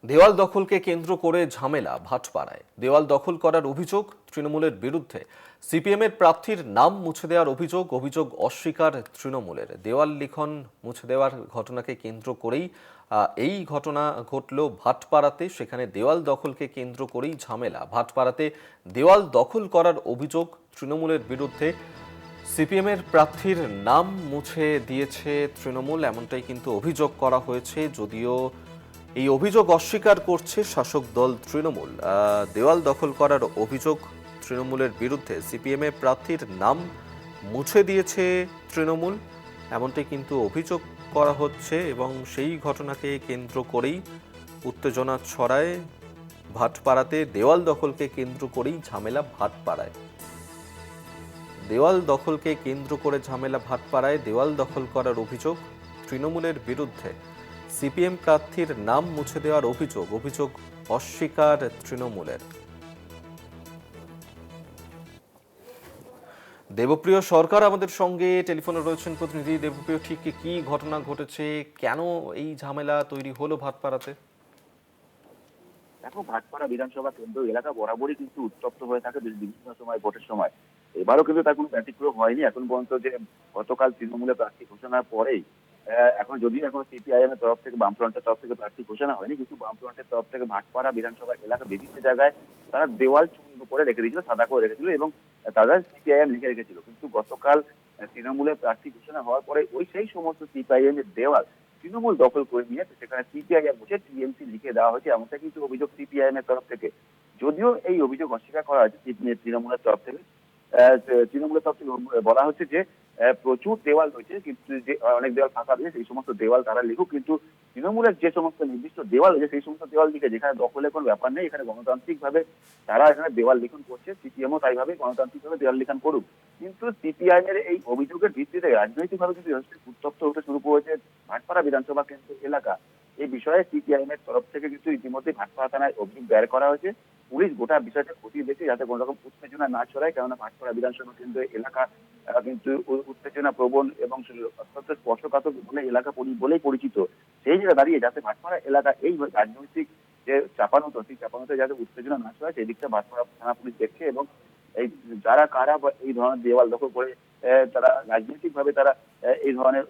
দেওয়াল দখলকে কেন্দ্র করে ঝামেলা ভাটপাড়ায়। দেওয়াল দখল করার অভিযোগ তৃণমূলের বিরুদ্ধে। সিপিএমের প্রার্থীর নাম মুছে দেওয়ার অভিযোগ অস্বীকার তৃণমূলের। দেওয়াল লিখন মুছে দেওয়ার ঘটনাকে কেন্দ্র করেই এই ঘটনা ঘটল ভাটপাড়াতে। সেখানে দেওয়াল দখলকে কেন্দ্র করেই ঝামেলা ভাটপাড়াতে। দেওয়াল দখল করার অভিযোগ তৃণমূলের বিরুদ্ধে। সিপিএমের প্রার্থীর নাম মুছে দিয়েছে তৃণমূল, এমনটাই কিন্তু অভিযোগ করা হয়েছে। যদিও এই অভিযোগ অস্বীকার করছে শাসক দল তৃণমূল। দেওয়াল দখল করার অভিযোগ তৃণমূলের বিরুদ্ধে। সিপিএমের প্রার্থীর নাম মুছে দিয়েছে তৃণমূল, এমনটাই কিন্তু অভিযোগ করা হচ্ছে এবং সেই ঘটনাকে কেন্দ্র করেই উত্তেজনা ছড়ায় ভাটপাড়াতে। দেওয়াল দখলকে কেন্দ্র করেই ঝামেলা ভাটপাড়ায়। দেওয়াল দখলকে কেন্দ্র করে ঝামেলা ভাটপাড়ায়। দেওয়াল দখল করার অভিযোগ তৃণমূলের বিরুদ্ধে। সিপিএম প্রার্থীর নাম মুছে দেওয়ার অভিযোগ অস্বীকার তৃণমূলের। দেবপ্রিয় সরকার আমাদের সঙ্গে টেলিফোনে রয়েছেন প্রতিনিধি। দেবপ্রিয়, ঠিক কি ঘটনা ঘটেছে, কেন এই ঝামেলা তৈরি হলো ভাটপাড়াতে? দেখো, ভাটপাড়া বিধানসভা কেন্দ্র এলাকা বরাবরই কিন্তু উত্তপ্ত হয়ে থাকে বিভিন্ন সময়, ভোটের সময়। এবারও কিন্তু তার কোনো ব্যতিক্রম হয়নি এখন পর্যন্ত। যে গতকাল তৃণমূলের প্রার্থী ঘোষণার পরেই এখন সিপিআইএম এর তরফ থেকে, বামফ্রন্টের তরফ থেকে প্রার্থী ঘোষণা হয়নি, কিন্তু বামফ্রন্টের তরফ থেকে ভাটপাড়া বিধানসভা এলাকা বিভিন্ন জায়গায় তারা দেওয়াল চূর্ণ করে রেখে দিয়েছিল, সাদা করে রেখেছিল এবং তারা সিপিআইএম লিখে রেখেছিল। কিন্তু গতকাল তৃণমূলের প্রার্থী ঘোষণা হওয়ার পরে সেই সমস্ত সিপিআইএম এর দেওয়াল তৃণমূল দখল করে নিয়ে সেখানে সিপিআইএম বসে টিএমসি লিখে দেওয়া হয়েছে, এমনটা কিন্তু অভিযোগ সিপিআইএম এর তরফ থেকে। যদিও এই অভিযোগ অস্বীকার করা হয়েছে তৃণমূলের তরফ থেকে। তৃণমূলের তরফ থেকে বলা হচ্ছে যে প্রচুর দেওয়াল রয়েছে, কিন্তু যে অনেক দেওয়াল ফাঁকা রয়েছে, সেই সমস্ত দেওয়াল তারা লিখুক, কিন্তু তৃণমূলের যে সমস্ত নির্দিষ্ট দেওয়াল রয়েছে সেই সমস্ত দেওয়াল লিখে, যেখানে দখলের কোনো ব্যাপার নেই, এখানে গণতান্ত্রিক ভাবে তারা এখানে দেওয়াল লিখন করছে, সিপিএমও তাই ভাবে গণতান্ত্রিক ভাবে দেওয়াল লিখন করুক। কিন্তু সিপিআইএম এর এই অভিযোগের ভিত্তিতে রাজনৈতিক ভাবে কিন্তু উত্তপ্ত হতে শুরু করেছে ভাটপাড়া বিধানসভা কেন্দ্র এলাকা। এই বিষয়ে সিপিআইএম এর তরফ থেকে কিন্তু ইতিমধ্যে ভাটপাড়া থানায় অভিযোগ দায়ের করা হয়েছে। পুলিশ গোটা বিষয়টা খতিয়ে দেখছে যাতে কোনো রকম উত্তেজনা না ছড়ায়, কেননা ভাটপাড়া বিধানসভা কেন্দ্র এলাকা কিন্তু উত্তেজনা প্রবণ এবং অত্যন্ত স্পর্শকাতর বলে এলাকা বলেই পরিচিত। সেই জায়গায় দাঁড়িয়ে যাতে ভাটপাড়া এলাকা এই রাজনৈতিক যে চাপানোতো, সেই চাপানোতে যাতে উত্তেজনা না ছড়ায় সেই দিকটা ভাটপাড়া থানা পুলিশ দেখছে। এবং এই কারা এই ধরনের দেওয়াল দখল করে তারা রাজনৈতিক ভাবে তারা এই ধরনের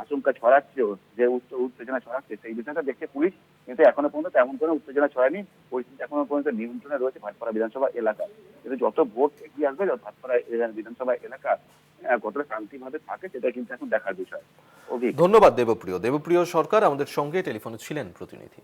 আশঙ্কা ছড়াচ্ছে, যে উত্তেজনা ছড়াচ্ছে, সেই বিষয়টা দেখছে পুলিশ। কিন্তু এখনো পর্যন্ত তেমন কোনো উত্তেজনা ছড়ায়নি, পরিস্থিতি এখনো পর্যন্ত নিয়ন্ত্রণে রয়েছে ভাটপাড়া বিধানসভা এলাকা। কিন্তু যত ভোট এগিয়ে আসবে, ভাটপাড়া বিধানসভা এলাকা কতটা শান্তিভাবে থাকে সেটা কিন্তু এখন দেখার বিষয়। ধন্যবাদ দেবপ্রিয়। দেবপ্রিয় সরকার আমাদের সঙ্গে টেলিফোনে ছিলেন প্রতিনিধি।